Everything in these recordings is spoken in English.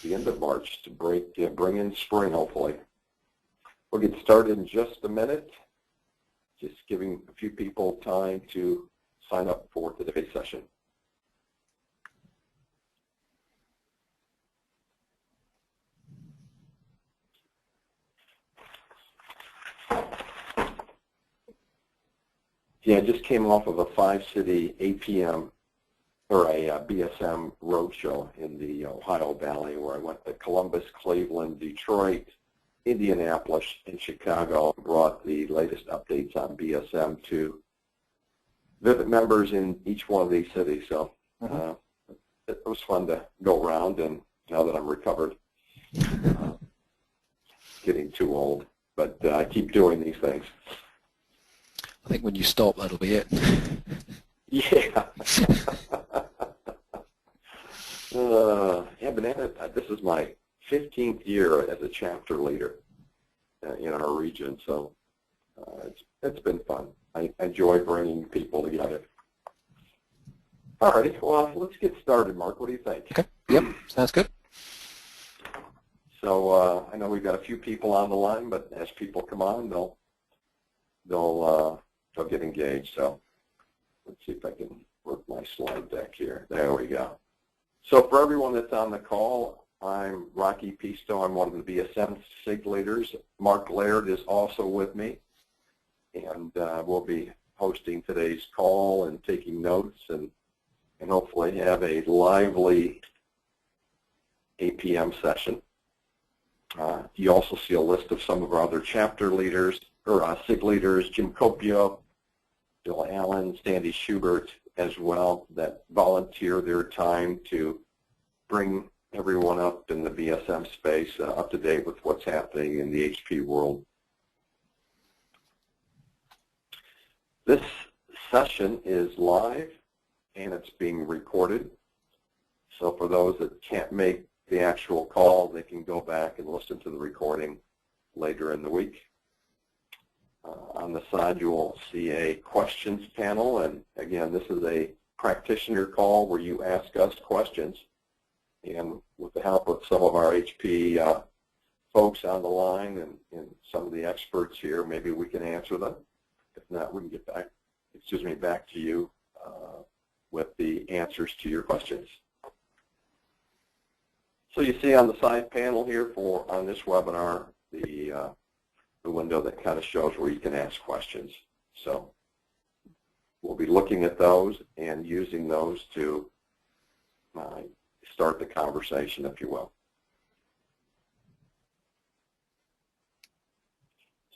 the end of March to bring in spring, hopefully. We'll get started in just a minute, just giving a few people time to sign up for today's session. Yeah, I just came off of a 5-city APM or a BSM roadshow in the Ohio Valley, where I went to Columbus, Cleveland, Detroit, Indianapolis, and Chicago, and brought the latest updates on BSM to Vivit members in each one of these cities. So it was fun to go around, and now that I'm recovered, getting too old, but I keep doing these things. I think when you stop, that'll be it. Yeah. Yeah, Banana, this is my 15th year as a chapter leader in our region, so it's been fun. I enjoy bringing people together. All righty, well, let's get started, Mark. What do you think? Okay. Yep, sounds good. So I know we've got a few people on the line, but as people come on, they'll get engaged. So let's see if I can work my slide deck here. There we go. So for everyone that's on the call, I'm Rocky Pisto. I'm one of the BSM SIG leaders. Mark Laird is also with me, and we'll be hosting today's call and taking notes and hopefully have a lively APM session. You also see a list of some of our other chapter leaders, or SIG leaders, Jim Copio, Bill Allen, Sandy Schubert as well, that volunteer their time to bring everyone up in the BSM space up to date with what's happening in the HP world. This session is live and it's being recorded. So for those that can't make the actual call, they can go back and listen to the recording later in the week. On the side, you will see a questions panel, and again, this is a practitioner call where you ask us questions, and with the help of some of our HP folks on the line and some of the experts here, maybe we can answer them. If not, we can get back to you with the answers to your questions. So you see on the side panel here on this webinar, the window that kind of shows where you can ask questions. So we'll be looking at those and using those to start the conversation, if you will.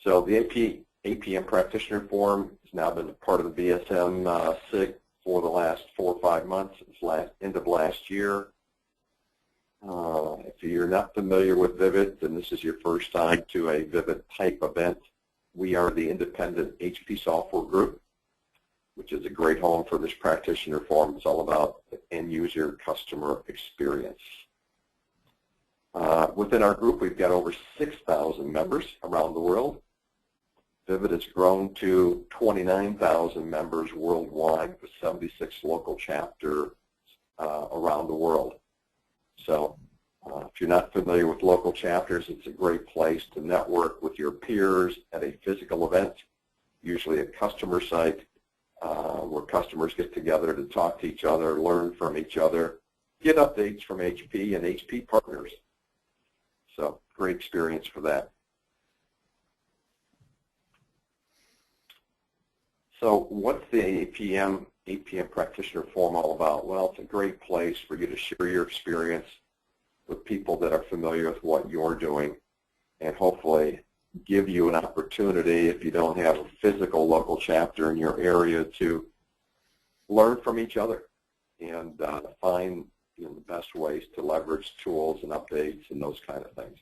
So the APM Practitioner Forum has now been a part of the BSM SIG for the last 4 or 5 months. It's end of last year. If you're not familiar with Vivit, and this is your first time to a Vivit type event, we are the independent HP software group, which is a great home for this practitioner forum. It's all about end-user customer experience. Within our group, we've got over 6,000 members around the world. Vivit has grown to 29,000 members worldwide with 76 local chapters around the world. So if you're not familiar with local chapters, it's a great place to network with your peers at a physical event, usually a customer site, where customers get together to talk to each other, learn from each other, get updates from HP and HP partners. So great experience for that. So what's the APM Practitioner Forum all about? Well, it's a great place for you to share your experience with people that are familiar with what you're doing, and hopefully give you an opportunity, if you don't have a physical local chapter in your area, to learn from each other and find the best ways to leverage tools and updates and those kind of things.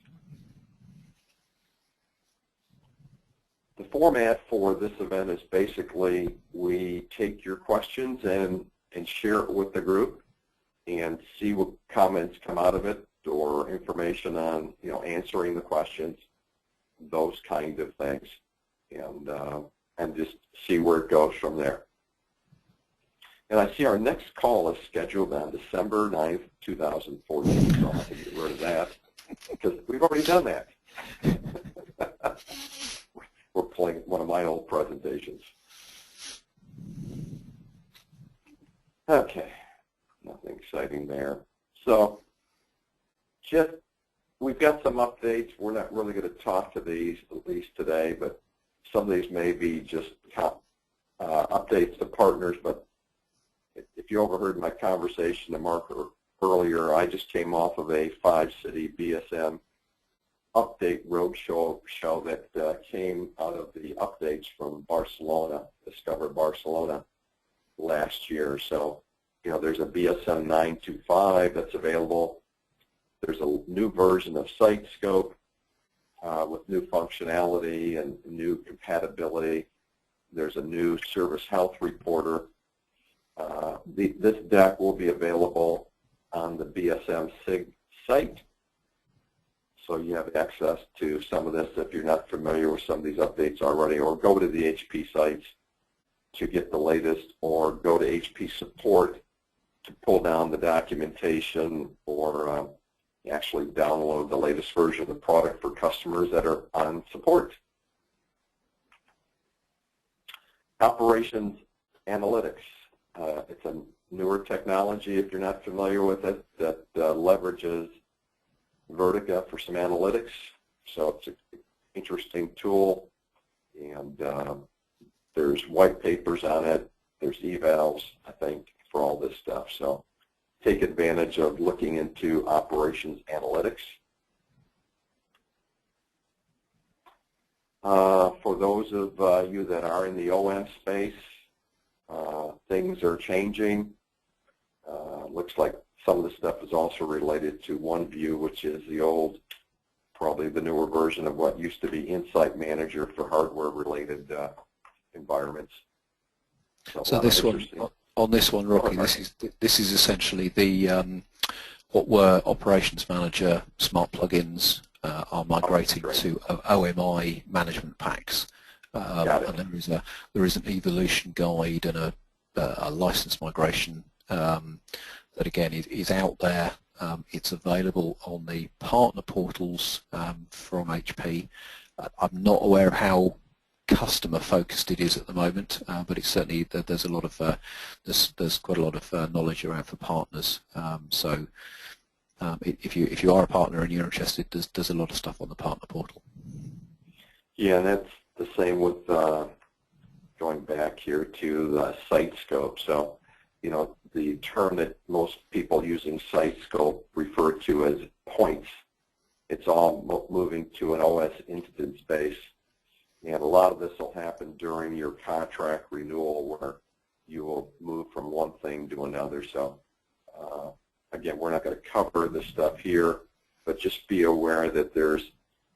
The format for this event is basically we take your questions and share it with the group and see what comments come out of it, or information on answering the questions, those kind of things, and just see where it goes from there. And I see our next call is scheduled on December 9th, 2014, so I'll have to get rid of that. we've already done that. We're playing one of my old presentations. Okay, nothing exciting there. So we've got some updates. We're not really going to talk to these, at least today, but some of these may be just updates to partners. But if you overheard my conversation to Mark earlier, I just came off of a 5-city BSM update roadshow that came out of the updates from Barcelona, Discover Barcelona last year. So, there's a BSM 925 that's available. There's a new version of SiteScope with new functionality and new compatibility. There's a new service health reporter. This deck will be available on the BSM SIG site. So you have access to some of this if you're not familiar with some of these updates already, or go to the HP sites to get the latest, or go to HP support to pull down the documentation, or actually download the latest version of the product for customers that are on support. Operations analytics. It's a newer technology, if you're not familiar with it, that leverages Vertica for some analytics. So it's an interesting tool, and there's white papers on it. There's evals, I think, for all this stuff. So take advantage of looking into operations analytics. For those of you that are in the OM space, things are changing. Looks like some of the stuff is also related to OneView, which is the old, probably the newer version of what used to be Insight Manager for hardware-related environments. So this one, on this one, Rocky, this is essentially the what were Operations Manager smart plugins are migrating to OMI management packs, and there is an evolution guide and a license migration that again is out there. It's available on the partner portals from HP. I'm not aware of how customer focused it is at the moment, but it's certainly there's a lot of there's quite a lot of knowledge around for partners. So if you are a partner and you're interested, there's a lot of stuff on the partner portal. Yeah, and that's the same with going back here to the SiteScope. So, the term that most people using SiteScope refer to as points. It's all moving to an OS instance base. And a lot of this will happen during your contract renewal, where you will move from one thing to another. So, again, we're not going to cover this stuff here, but just be aware that there's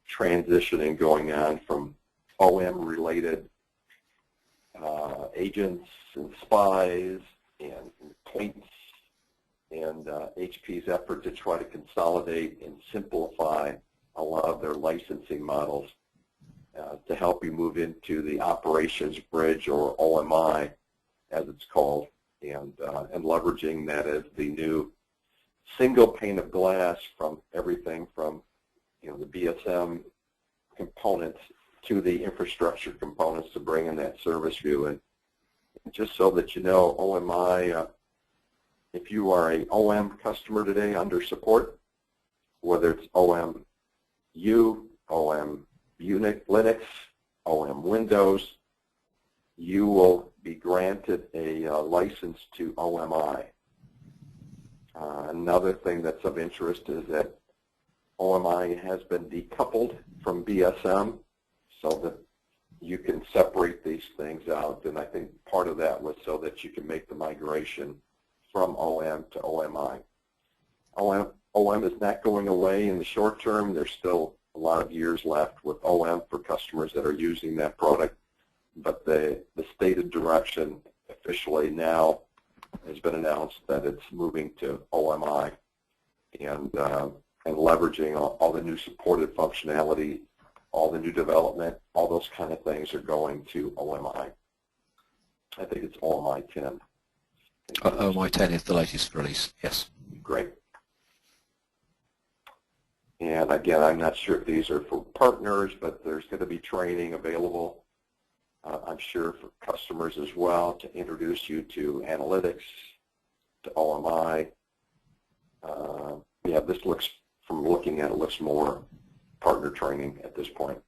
transitioning going on from OM-related agents and spies and points, and HP's effort to try to consolidate and simplify a lot of their licensing models to help you move into the operations bridge, or OMI as it's called, and leveraging that as the new single pane of glass from everything from the BSM components to the infrastructure components to bring in that service view. And just so that you know, OMI, if you are a OM customer today under support, whether it's OMU, OM Linux, OM Windows, you will be granted a license to OMI. Another thing that's of interest is that OMI has been decoupled from BSM so that you can separate these things out, and I think part of that was so that you can make the migration from OM to OMI. OM is not going away in the short term. There's still a lot of years left with OM for customers that are using that product, but the stated direction officially now has been announced that it's moving to OMI, and leveraging all the new supported functionality, all the new development, all those kind of things are going to OMI. I think it's OMI 10. OMI 10 is the latest release, yes. Great. And again, I'm not sure if these are for partners, but there's going to be training available, I'm sure, for customers as well to introduce you to analytics, to OMI. Yeah, this looks, from looking at it, looks more partner training at this point.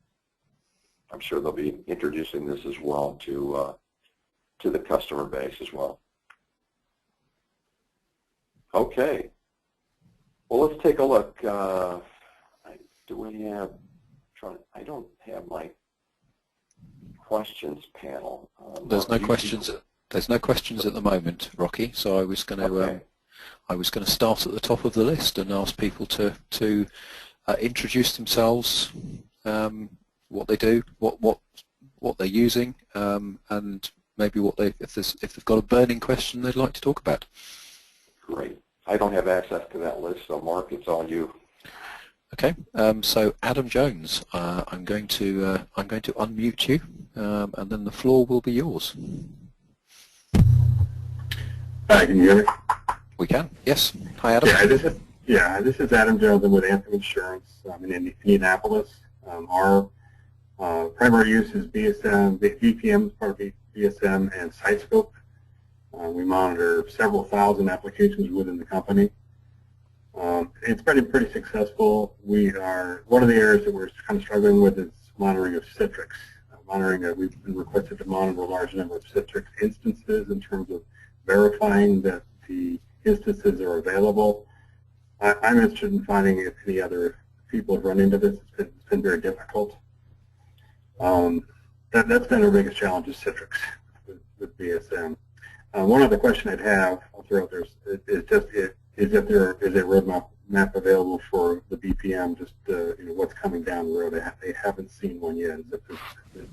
I'm sure they'll be introducing this as well to the customer base as well. Okay. Well, let's take a look. Do we have? I don't have my questions panel. There's no questions. There's no questions at the moment, Rocky. So I was going to. Okay. I was going to start at the top of the list and ask people to introduce themselves, what they do, what they're using, and maybe what they if they've got a burning question they'd like to talk about. Great. I don't have access to that list, so Mark, it's all you. Okay. So Adam Jones, I'm going to unmute you, and then the floor will be yours. Hi, can you hear me? We can. Yes. Hi, Adam. This is Adam Jones. I'm with Anthem Insurance. I'm in Indianapolis. Our primary use is BSM, VPM, part of BSM, and SiteScope. We monitor several thousand applications within the company. It's been pretty successful. One of the areas that we're kind of struggling with is monitoring of Citrix. We've been requested to monitor a large number of Citrix instances in terms of verifying that the instances are available. I'm interested in finding if any other people have run into this. It's been very difficult. That's been our biggest challenge is Citrix with BSM. One other question I'd have, I'll throw out there, is if there is a roadmap available for the BPM, just what's coming down the road. They haven't seen one yet,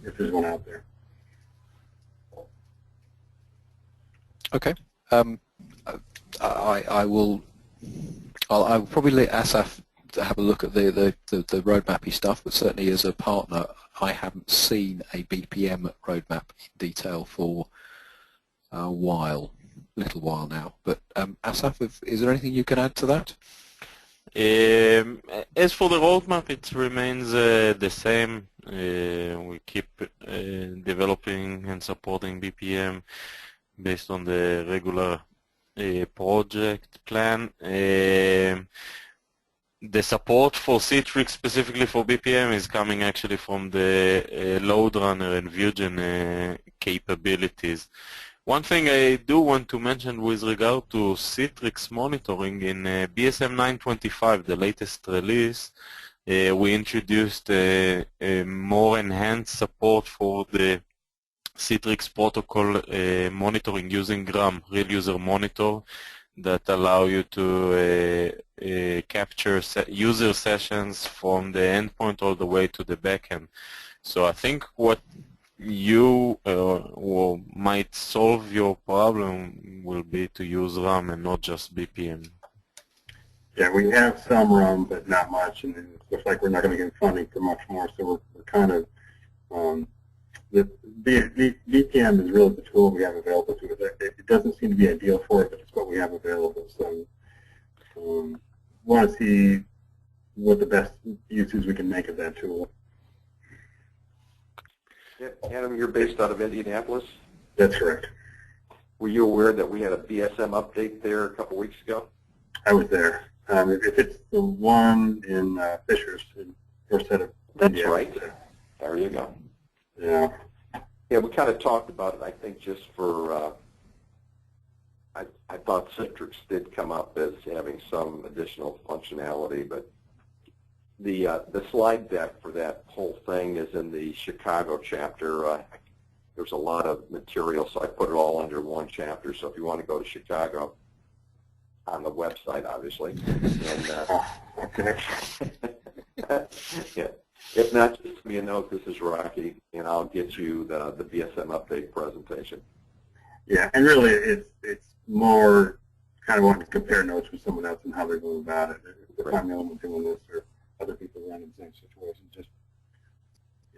if there's one out there. Okay. I'll probably let Asaf have a look at the roadmapy stuff, but certainly as a partner, I haven't seen a BPM roadmap detail for a little while now. But Asaf, is there anything you can add to that? As for the roadmap, it remains the same. We keep developing and supporting BPM based on the regular project plan. The support for Citrix specifically for BPM is coming actually from the load runner and ViewGen capabilities. One thing I do want to mention with regard to Citrix monitoring, in BSM 9.25, the latest release, we introduced a more enhanced support for the Citrix protocol monitoring using GRAM, Real User Monitor, that allow you to capture user sessions from the endpoint all the way to the backend. So I think what you might solve your problem will be to use RAM and not just BPM. Yeah, we have some RAM, but not much, and it looks like we're not going to get funding for much more. So we're kind of the BPM is really the tool we have available to us. It doesn't seem to be ideal for it, but it's what we have available. So want to see what the best uses we can make of that tool. Yeah, Adam, you're based out of Indianapolis? That's correct. Were you aware that we had a BSM update there a couple weeks ago? I was there. If it's the one in Fishers, first set of That's India, right. There you go. Yeah. Yeah, we kind of talked about it, I think, just for, I thought Citrix did come up as having some additional functionality, but the slide deck for that whole thing is in the Chicago chapter. There's a lot of material, so I put it all under one chapter. So if you want to go to Chicago, on the website, obviously. And, okay. yeah. If not, just send me a note. This is Rocky, and I'll get you the BSM update presentation. Yeah, and really, it's more kind of wanting to compare notes with someone else and how they're going about it. If I'm the only one doing this, or other people run in the same situation.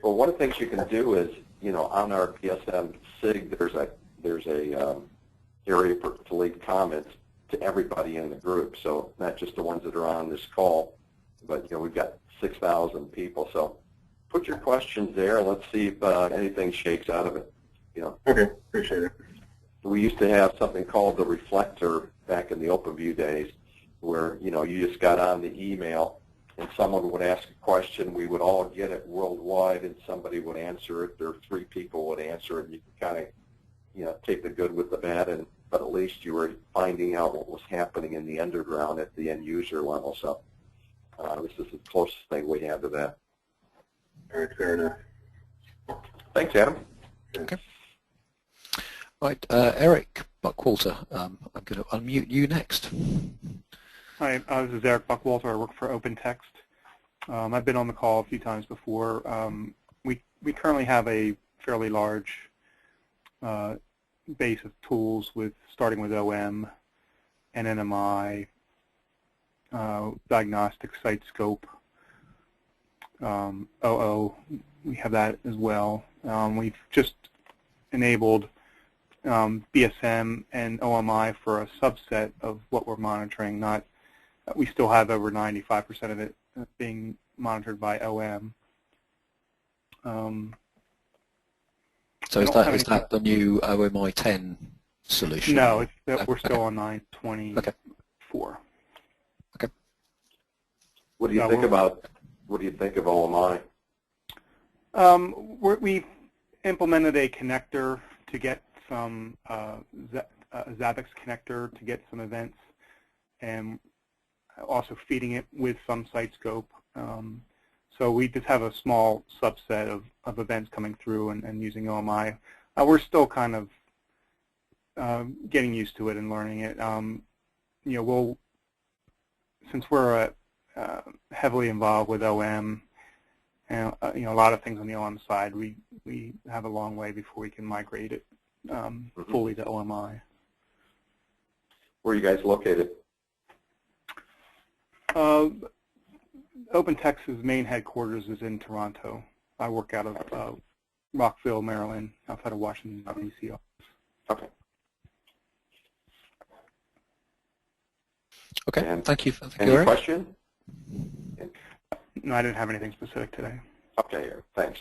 Well, one of the things you can do is, on our BSM SIG, there's a area to leave comments to everybody in the group. So not just the ones that are on this call, but we've got 6,000 people, so put your questions there, and let's see if anything shakes out of it. Okay, appreciate it. We used to have something called the reflector back in the OpenView days, where you just got on the email and someone would ask a question, we would all get it worldwide, and somebody would answer it, or 3 people would answer it, and you could kind of take the good with the bad, but at least you were finding out what was happening in the underground at the end user level. So this is the closest thing we have to that. All right, fair enough. Thanks, Adam. Okay. Right, Eric Buckwalter, I'm going to unmute you next. Hi, this is Eric Buckwalter. I work for OpenText. I've been on the call a few times before. We currently have a fairly large base of tools, starting with OM, NNMI, diagnostic site scope, OO. We have that as well. We've just enabled BSM and OMI for a subset of what we're monitoring. We still have over 95% of it being monitored by OM. So is that the new OMI 10 solution? No, we're still on 924. Okay. What do you think of OMI? We've implemented a connector to get some Zabbix connector to get some events, and also feeding it with some site scope. So we just have a small subset of events coming through and using OMI. We're still kind of getting used to it and learning it. Since we're heavily involved with OM, and a lot of things on the OM side, we have a long way before we can migrate it fully to OMI. Where are you guys located? OpenText's main headquarters is in Toronto. I work out of Rockville, Maryland, outside of Washington, D.C. Okay. Okay, And thank you. Any question? No, I didn't have anything specific today. Okay, thanks.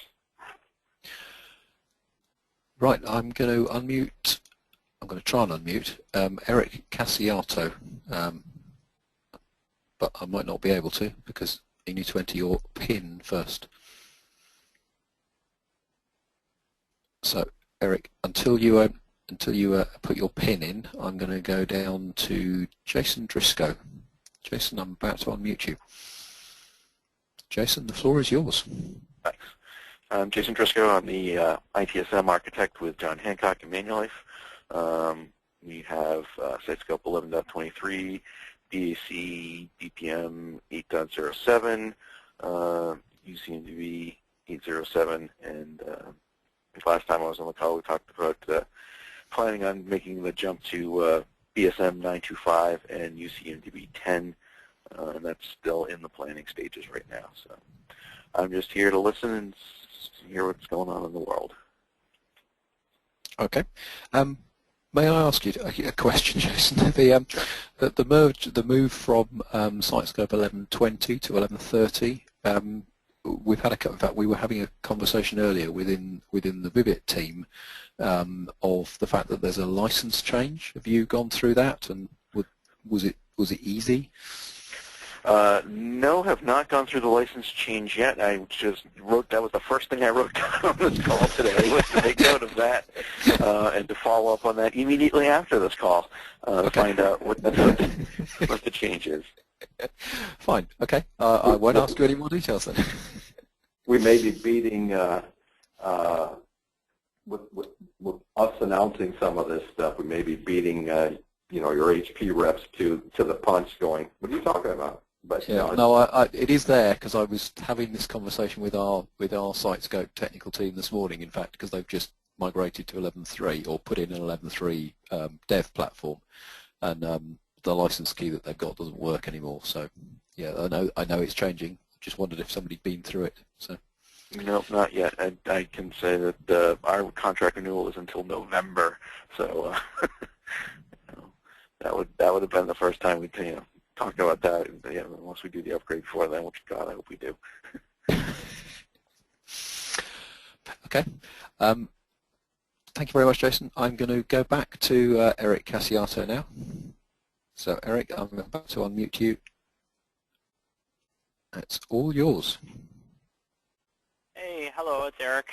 Right, I'm going to unmute. I'm going to try and unmute Eric Cassiato, but I might not be able to because you need to enter your PIN first. So, Eric, until you put your PIN in, I'm going to go down to Jason Driscoll. Jason, I'm about to unmute you. Jason, the floor is yours. Thanks. I'm Jason Driscoll. I'm the ITSM architect with John Hancock and Manulife. We have Sitescope 11.23, BAC, BPM 8.07, UCMDB 8.07, and last time I was on the call we talked about planning on making the jump to BSM 9.25 and UCMDB 10, and that's still in the planning stages right now. So I'm just here to listen and hear what's going on in the world. Okay. May I ask you a question, Jason? The move from Sitescope 11.20 to 11.30. We've had in fact, we were having a conversation earlier within the Vivit team of the fact that there's a license change. Have you gone through that, and was it easy? No, have not gone through the license change yet. I just wrote, that was the first thing I wrote down on this call today, was to make note of that and to follow up on that immediately after this call, find out what the change is. Fine, okay. I won't ask you any more details then. We may be beating, with us announcing some of this stuff, we may be beating your HP reps to the punch going, what are you talking about? But yeah, no, it is there because I was having this conversation with our Sitescope technical team this morning, in fact, because they've just migrated to 11.3 or put in an 11.3 dev platform, and the license key that they've got doesn't work anymore. So yeah, I know it's changing. Just wondered if somebody'd been through it. So. No, not yet. I can say that our contract renewal is until November, so that would have been the first time we'd talk about that. And, yeah, once we do the upgrade before then, which God, I hope we do. Okay. Thank you very much, Jason. I'm going to go back to Eric Cassiato now. So, Eric, I'm about to unmute you. It's all yours. Hey, hello, it's Eric.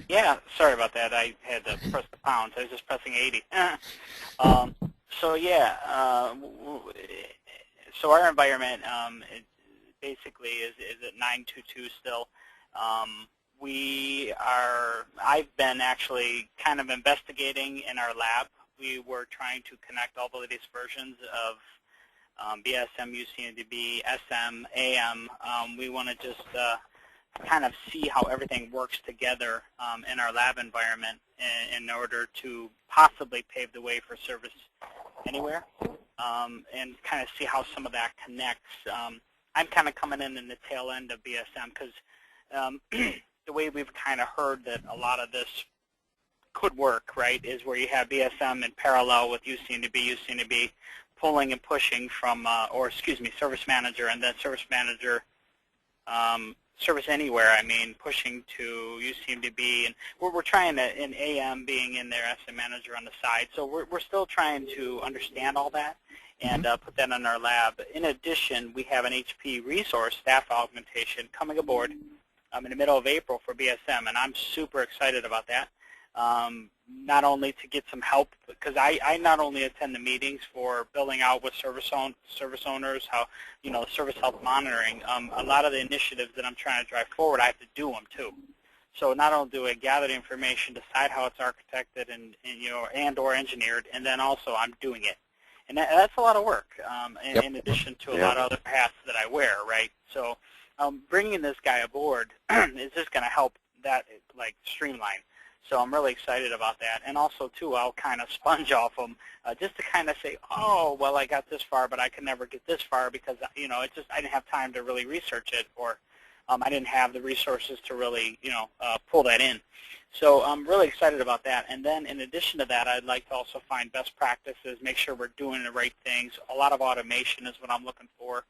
Yeah, sorry about that. I had to press the pound. I was just pressing 80. So yeah, so our environment it basically is at 922 still. I've been actually kind of investigating in our lab. We were trying to connect all of these versions of BSM, UCMDB, SM, AM. We want to just kind of see how everything works together in our lab environment in order to possibly pave the way for service anywhere, and kind of see how some of that connects. I'm kind of coming in the tail end of BSM because the way we've kind of heard that a lot of this could work, right, is where you have BSM in parallel with UCMDB pulling and pushing from, Service Manager, and then Service Manager, Service Anywhere, pushing to UCMDB, and we're trying to, in AM being in there, SM Manager on the side, so we're still trying to understand all that and put that in our lab. In addition, we have an HP resource staff augmentation coming aboard in the middle of April for BSM, and I'm super excited about that. Not only to get some help, because I not only attend the meetings for building out with service owners, how, service health monitoring, a lot of the initiatives that I'm trying to drive forward, I have to do them too. So not only do I gather the information, decide how it's architected and or engineered, and then also I'm doing it. And that's a lot of work, in addition to a lot of other hats that I wear, right? So bringing this guy aboard is just going to help that streamline. So I'm really excited about that. And also, too, I'll kind of sponge off them just to kind of say, oh, well, I got this far, but I can never get this far because, I didn't have time to really research it, or I didn't have the resources to really, pull that in. So I'm really excited about that. And then in addition to that, I'd like to also find best practices, make sure we're doing the right things. A lot of automation is what I'm looking for.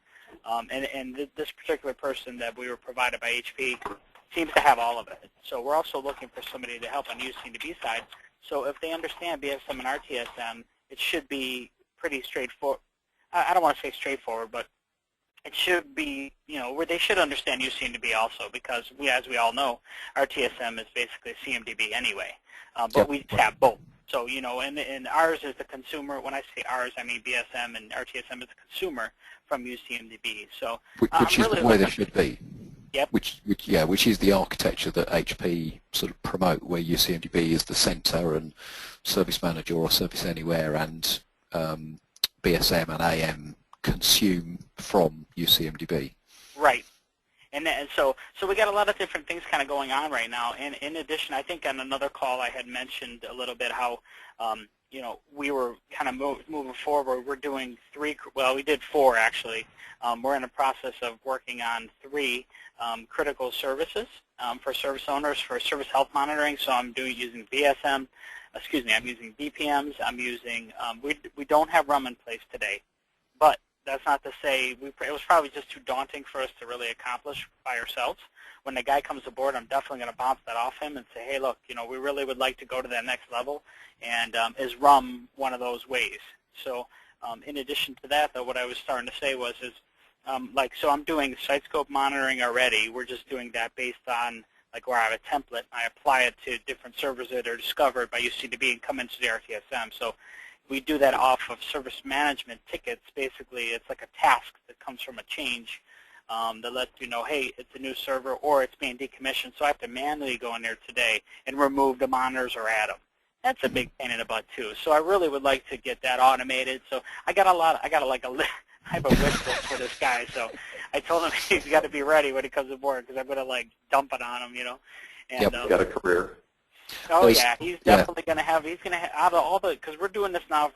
And this particular person that we were provided by HP seems to have all of it. So we're also looking for somebody to help on the UCMDB side. So if they understand BSM and RTSM, it should be pretty straightforward. I don't want to say straightforward, but it should be, where they should understand UCMDB also, because as we all know, RTSM is basically CMDB anyway. But we just have both. So, and ours is the consumer. When I say ours, I mean BSM, and RTSM is the consumer from UCMDB. So which is the way they should be. Yep. Which is the architecture that HP sort of promote, where UCMDB is the center and Service Manager or Service Anywhere and BSM and AM consume from UCMDB. Right. And so we got a lot of different things kind of going on right now. And in addition, I think on another call I had mentioned a little bit how, we were kind of moving forward. We're doing we did 4 actually. We're in the process of working on 3 critical services for service owners for service health monitoring. So I'm using BSM, I'm using BPMs, I'm using, we don't have RUM in place today, but that's not to say it was probably just too daunting for us to really accomplish by ourselves. When the guy comes aboard, I'm definitely going to bounce that off him and say, hey, look, we really would like to go to that next level, and is RUM one of those ways? So in addition to that, though, what I was starting to say was so I'm doing site scope monitoring already. We're just doing that based on where I have a template. I apply it to different servers that are discovered by UCMDB and come into the RTSM. So we do that off of service management tickets. Basically, it's like a task that comes from a change that lets you know, hey, it's a new server or it's being decommissioned, so I have to manually go in there today and remove the monitors or add them. That's a big pain in the butt too. So I really would like to get that automated. So I have a wish list for this guy. So I told him he's got to be ready when he comes aboard, because I'm going to dump it on him, And, got a career. Oh yeah, he's definitely going to have. He's going to have out of all the, because we're doing this now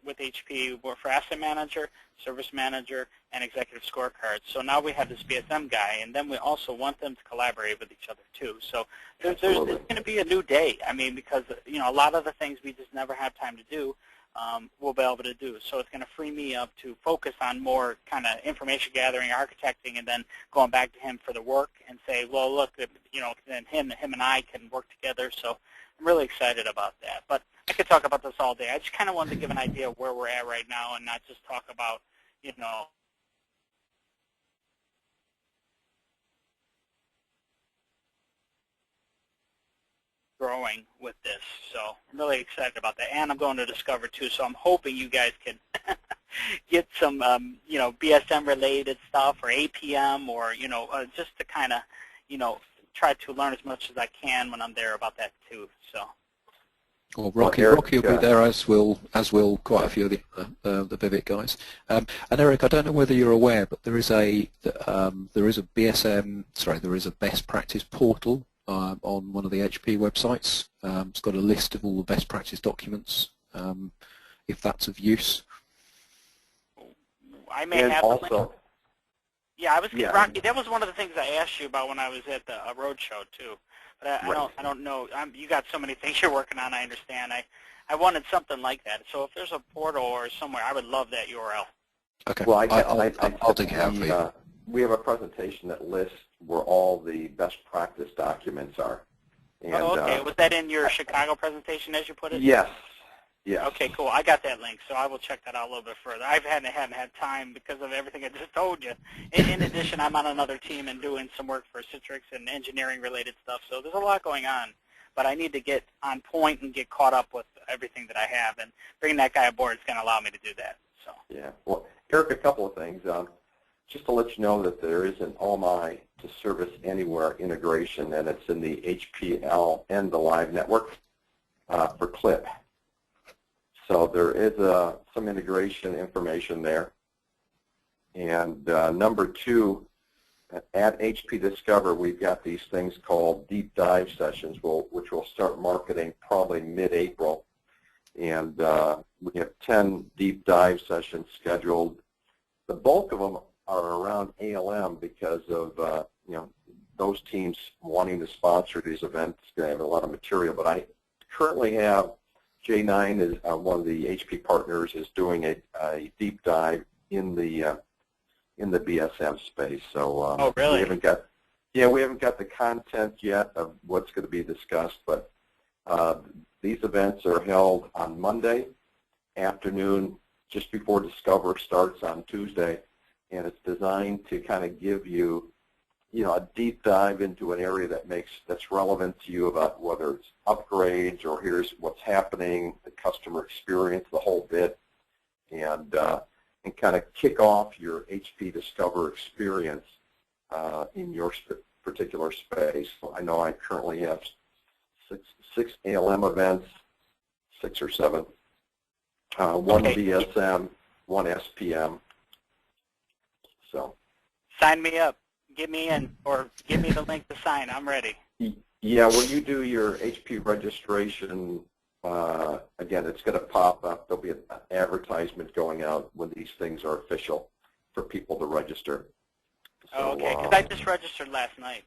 with HP. We're for Asset Manager, Service Manager, and Executive Scorecard. So now we have this BSM guy, and then we also want them to collaborate with each other too. So there's going to be a new day. Because a lot of the things we just never have time to do. we'll be able to do. So it's going to free me up to focus on more kind of information gathering, architecting, and then going back to him for the work and say, well, look, you know, then him and I can work together. So I'm really excited about that. But I could talk about this all day. I just kind of wanted to give an idea of where we're at right now and not just talk about, you know, growing with this. So I'm really excited about that. And I'm going to Discover too, so I'm hoping you guys can get some, you know, BSM-related stuff or APM or, you know, just to kind of, you know, try to learn as much as I can when I'm there about that too. So. Well, Rocky will be there, as will quite a few of the Vivit guys. And Eric, I don't know whether you're aware, but there is a best practice portal on one of the HP websites. It's got a list of all the best practice documents, if that's of use. I may have also. Yeah, Rocky, that was one of the things I asked you about when I was at the roadshow too. But I don't know. You got so many things you're working on. I understand. I wanted something like that. So if there's a portal or somewhere, I would love that URL. Okay. Well, I'll dig it out for you. We have a presentation that lists where all the best practice documents are. And, okay. Was that in your Chicago presentation, as you put it? Yes. Yes. Okay, cool. I got that link, so I will check that out a little bit further. I haven't had time because of everything I just told you. In addition, I'm on another team and doing some work for Citrix and engineering-related stuff, so there's a lot going on. But I need to get on point and get caught up with everything that I have, and bringing that guy aboard is going to allow me to do that. So. Yeah. Well, Eric, a couple of things. Just to let you know that there is an OMI to Service Anywhere integration, and it's in the HPL and the Live network for CLIP. So there is some integration information there. And number two, at HP Discover, we've got these things called deep dive sessions, which we'll start marketing probably mid-April. And we have 10 deep dive sessions scheduled. The bulk of them are around ALM because of you know, those teams wanting to sponsor these events. They have a lot of material, but I currently have J9 is one of the HP partners is doing a deep dive in the BSM space. So oh, really? we haven't got the content yet of what's going to be discussed, but these events are held on Monday afternoon, just before Discover starts on Tuesday, and it's designed to kind of give you, a deep dive into an area that's relevant to you about whether it's upgrades or here's what's happening, the customer experience, the whole bit, and kind of kick off your HP Discover experience in your particular space. I know I currently have six ALM events, 6 or 7, one BSM, one SPM. So sign me up. Get me in, or give me the link to sign. I'm ready. Yeah, when you do your HP registration, again, it's going to pop up. There'll be an advertisement going out when these things are official for people to register. So, okay, because I just registered last night.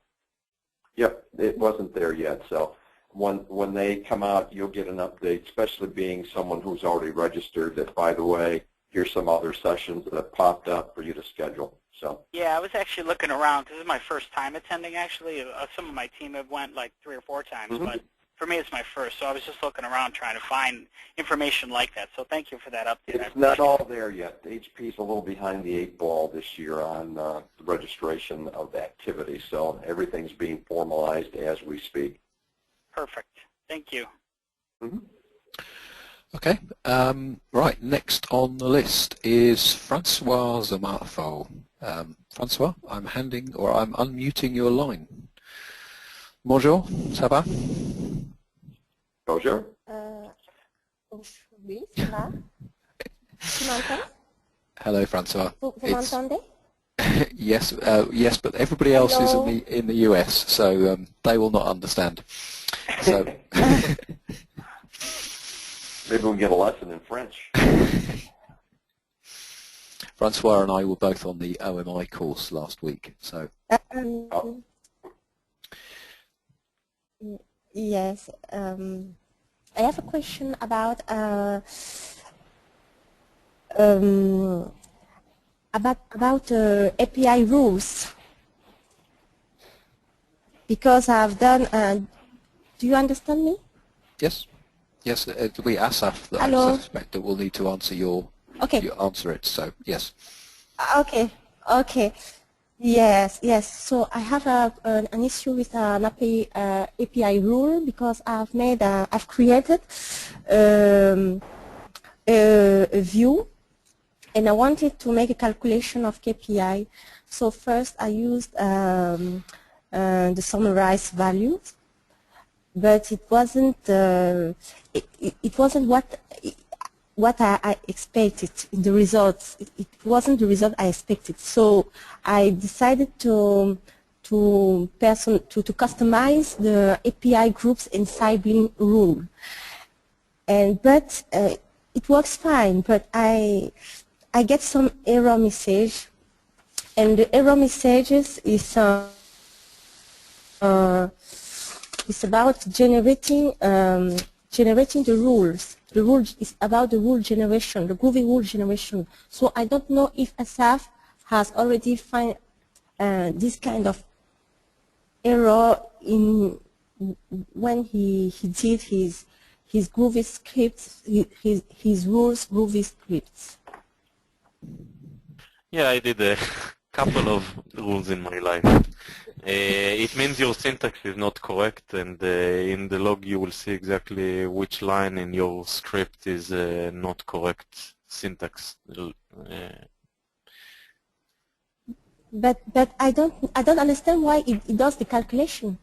Yep, it wasn't there yet. So when they come out, you'll get an update, especially being someone who's already registered, that, by the way, here's some other sessions that have popped up for you to schedule. So. Yeah, I was actually looking around because this is my first time attending, actually. Some of my team have went like 3 or 4 times, but for me it's my first. So I was just looking around trying to find information like that. So thank you for that update. It's not all there yet. HP's a little behind the 8 ball this year on the registration of the activity. So everything's being formalized as we speak. Perfect. Thank you. Okay. Right. Next on the list is Francois Zamarfo. Francois, I'm unmuting your line. Bonjour, ça va? Bonjour. Oui, ça va? Tu m'entends? Hello, Francois. Vous m'entendez? Yes, yes, but everybody else is in the US, so they will not understand. So. Maybe we can get a lesson in French. Francois and I were both on the OMI course last week, so. Yes, I have a question about about API rules, because I've done. Do you understand me? Yes. Yes, it'll be Asaf that Hello? I suspect that will need to answer your answer it. So yes. Okay. Okay. Yes. Yes. So I have an issue with an API rule because I've created a view, and I wanted to make a calculation of KPI. So first I used the summarized values, but it wasn't it wasn't what I expected in the results. It wasn't the result I expected. So I decided to customize the API groups inside Beam rule. But it works fine. But I get some error message, and the error messages is about generating the rules. The rule is about the rule generation, the groovy rule generation. So I don't know if Asaf has already found this kind of error in when he did his groovy scripts, his rules groovy scripts. Yeah, I did a couple of rules in my life. It means your syntax is not correct, and in the log you will see exactly which line in your script is not correct syntax. But I don't understand why it does the calculation.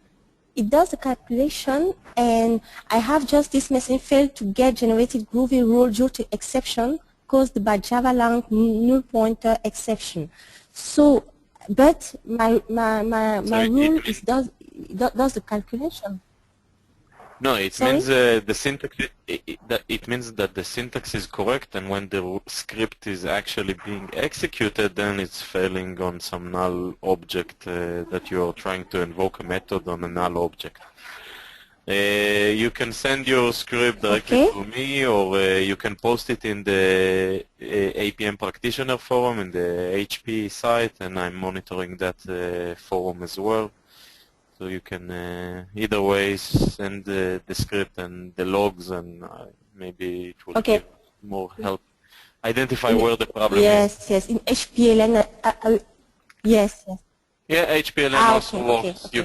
It does the calculation, and I have just this message failed to get generated groovy rule due to exception caused by Java lang null pointer exception. So, but my rule does the calculation. No, it means the syntax. It means that the syntax is correct, and when the script is actually being executed, then it's failing on some null object that you are trying to invoke a method on a null object. You can send your script directly to me, or you can post it in the APM practitioner forum in the HP site, and I'm monitoring that forum as well. So you can either way send the script and the logs, and maybe it will give more help. Identify where the problem is. Yes, yes. In HPLN, yes, yes. Yeah, HPLN also works. Okay. You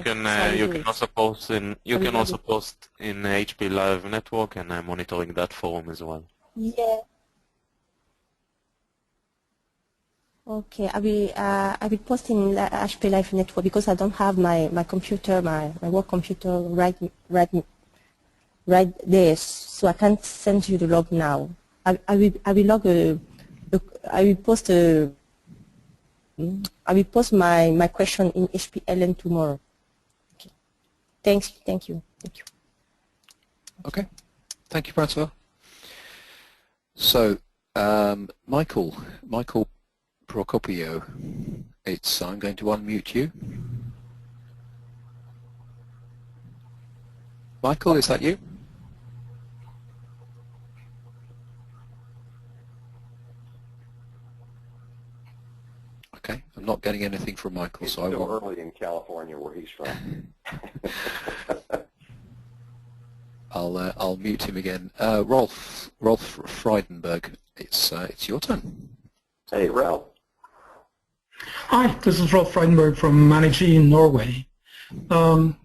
can also post in HP Live Network, and I'm monitoring that forum as well. Yeah. Okay, I will post in HP Live Network because I don't have my computer, my work computer right there, so I can't send you the log now. I will post my question in HPLN tomorrow. Okay. Thank you. Okay, thank you, Francois. So, Michael Procopio, I'm going to unmute you. Michael, is that you? Okay, I'm not getting anything from Michael, it's so I will. early in California where he's from. I'll mute him again. Rolf Freidenberg, it's your turn. Hey, Ralph. Hi, this is Rolf Freidenberg from Manage in Norway. We're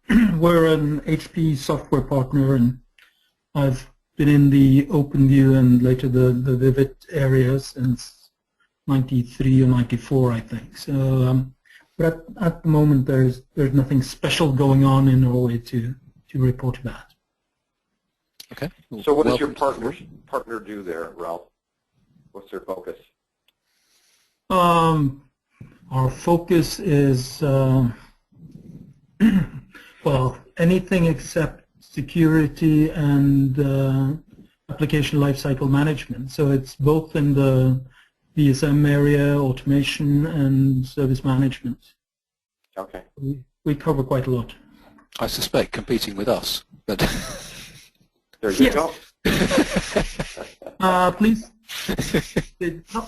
an HP software partner, and I've been in the OpenView and later the Vivit area since 93 or 94, I think. So, but at the moment there's nothing special going on in Norway to report about. Okay. So what does your partner do there, Ralph? What's their focus? Our focus is well, anything except security and application lifecycle management. So it's both in the BSM area, automation, and service management. Okay. We cover quite a lot. I suspect competing with us, but there you go. Please.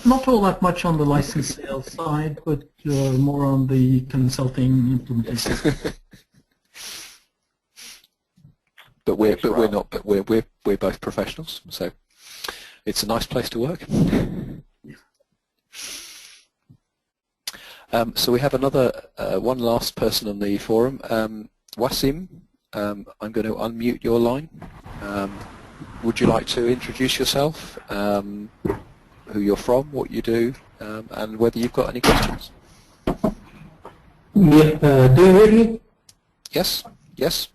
Not all that much on the license sales side, but more on the consulting implementation. But we're both professionals, so it's a nice place to work. So we have another one last person on the forum, Wasim. I'm going to unmute your line. Would you like to introduce yourself, who you're from, what you do, and whether you've got any questions? Yeah, do you hear me? Yes, yes.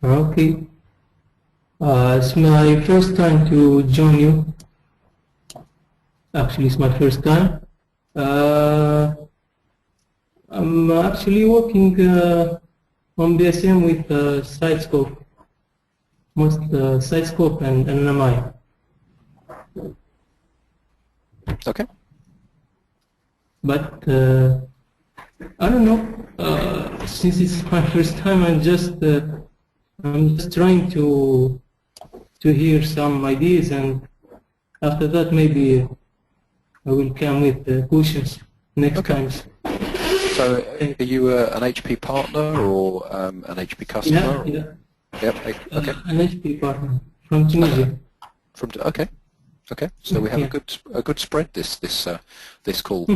Okay. It's my first time to join you. Actually, it's my first time. I'm actually working on BSM with Sidescope, most Sidescope and NMI. Okay. But I don't know. Since it's my first time, I'm just trying to hear some ideas, and after that maybe I will come with questions next time. So are you an HP partner or an HP customer? Yeah. Yep. Okay. An HP partner from Tunisia. Okay. So we have a good spread this call.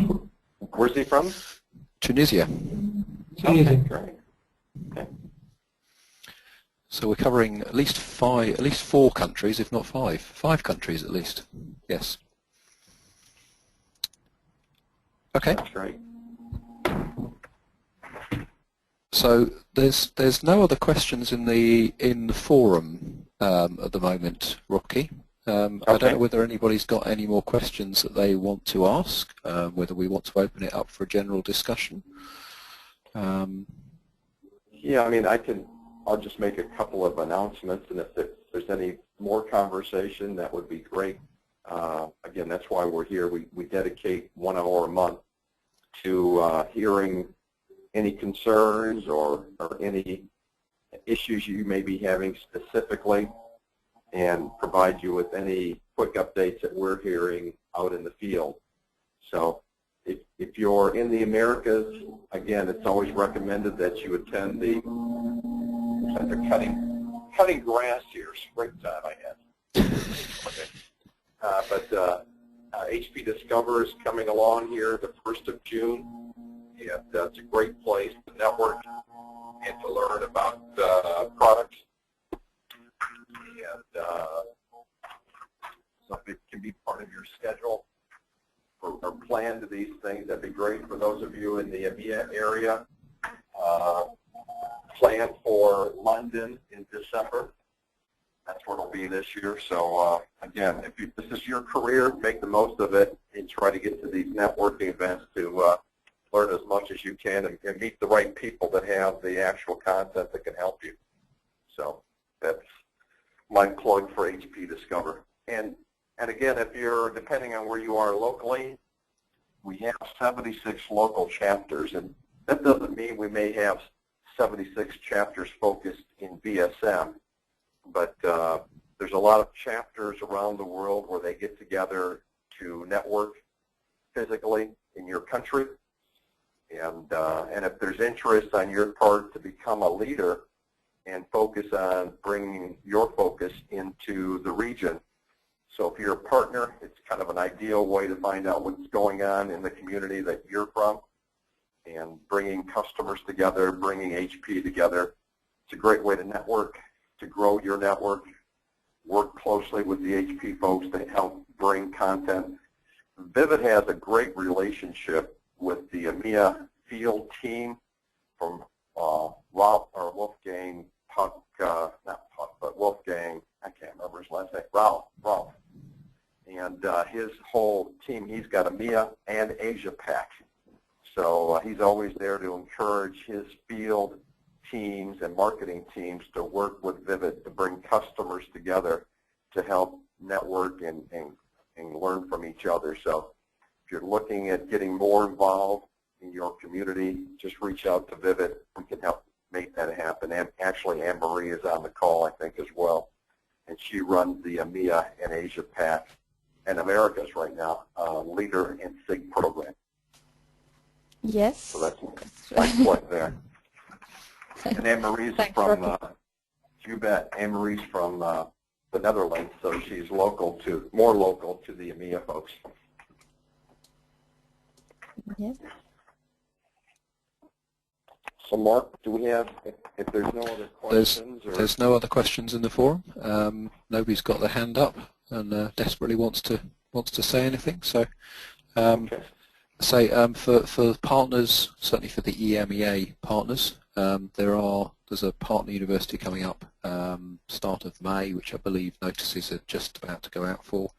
Where's he from? Tunisia. Tunisia. Okay, great. Okay. So we're covering at least 4 countries, if not 5. 5 countries at least. Yes. Okay. That's great. So there's no other questions in the forum at the moment, Rocky. I don't know whether anybody's got any more questions that they want to ask, whether we want to open it up for a general discussion. Yeah, I mean, I'll just make a couple of announcements, and if there's any more conversation, that would be great. Again, that's why we're here. We dedicate 1 hour a month to hearing any concerns or any issues you may be having specifically, and provide you with any quick updates that we're hearing out in the field. So if you're in the Americas, again, it's always recommended that you attend the cutting grass here, springtime I had. Okay. HP Discover is coming along here the 1st of June. And it's a great place to network and to learn about products. And so if it can be part of your schedule or plan to these things, that'd be great. For those of you in the EMEA area, plan for London in December. That's where it'll be this year. So again, if this is your career, make the most of it and try to get to these networking events to learn as much as you can and meet the right people that have the actual content that can help you. So that's my plug for HP Discover. And again, if you're, depending on where you are locally, we have 76 local chapters, and that doesn't mean we may have 76 chapters focused in BSM, but there's a lot of chapters around the world where they get together to network physically in your country. And if there's interest on your part to become a leader and focus on bringing your focus into the region. So if you're a partner, it's kind of an ideal way to find out what's going on in the community that you're from, and bringing customers together, bringing HP together. It's a great way to network, to grow your network, work closely with the HP folks to help bring content. Vivit has a great relationship with the EMEA field team from Wolfgang Puck, not Puck, but Wolfgang, I can't remember his last name, Ralph. And his whole team, he's got EMEA and Asia Pac. So he's always there to encourage his field teams and marketing teams to work with Vivit to bring customers together to help network and learn from each other. So if you're looking at getting more involved in your community, just reach out to Vivit. We can help make that happen. And actually, Anne-Marie is on the call, I think, as well. and she runs the EMEA and Asia Pac and Americas right now, leader in SIG program. Yes. So that's my point there. And Anne-Marie's from, you bet, Anne-Marie's from the Netherlands, so she's more local to the EMEA folks. Yes. So Mark, do we have, if there's no other questions? There's no other questions in the forum. Nobody's got their hand up and desperately wants to say anything. So, Okay. for partners, certainly for the EMEA partners, there's a partner university coming up start of May, which I believe notices are just about to go out for,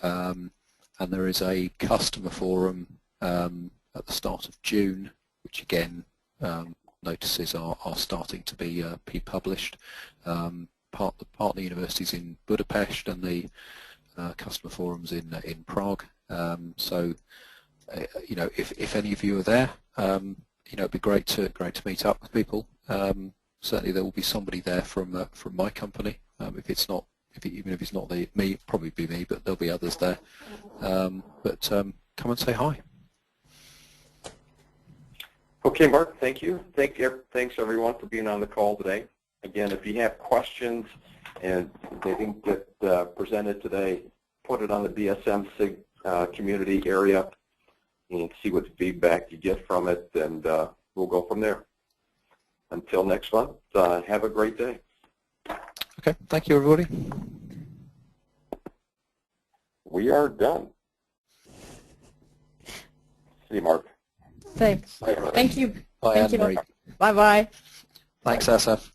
and there is a customer forum at the start of June, which again notices are starting to be published. The partner universities in Budapest and the customer forums in Prague. So, you know, if any of you are there, you know, it'd be great to meet up with people. Certainly, there will be somebody there from my company. Even if it's not me, probably be me, but there'll be others there. But come and say hi. Okay, Mark, thank you. Thanks everyone for being on the call today. Again, if you have questions and they didn't get presented today, put it on the BSM SIG community area and see what feedback you get from it, and we'll go from there. Until next month, have a great day. Okay, thank you everybody. We are done. See you, Mark. Thanks. Bye, Thank you. Bye, Thank you. Anne-Marie. Bye-bye. Thanks, Asaf.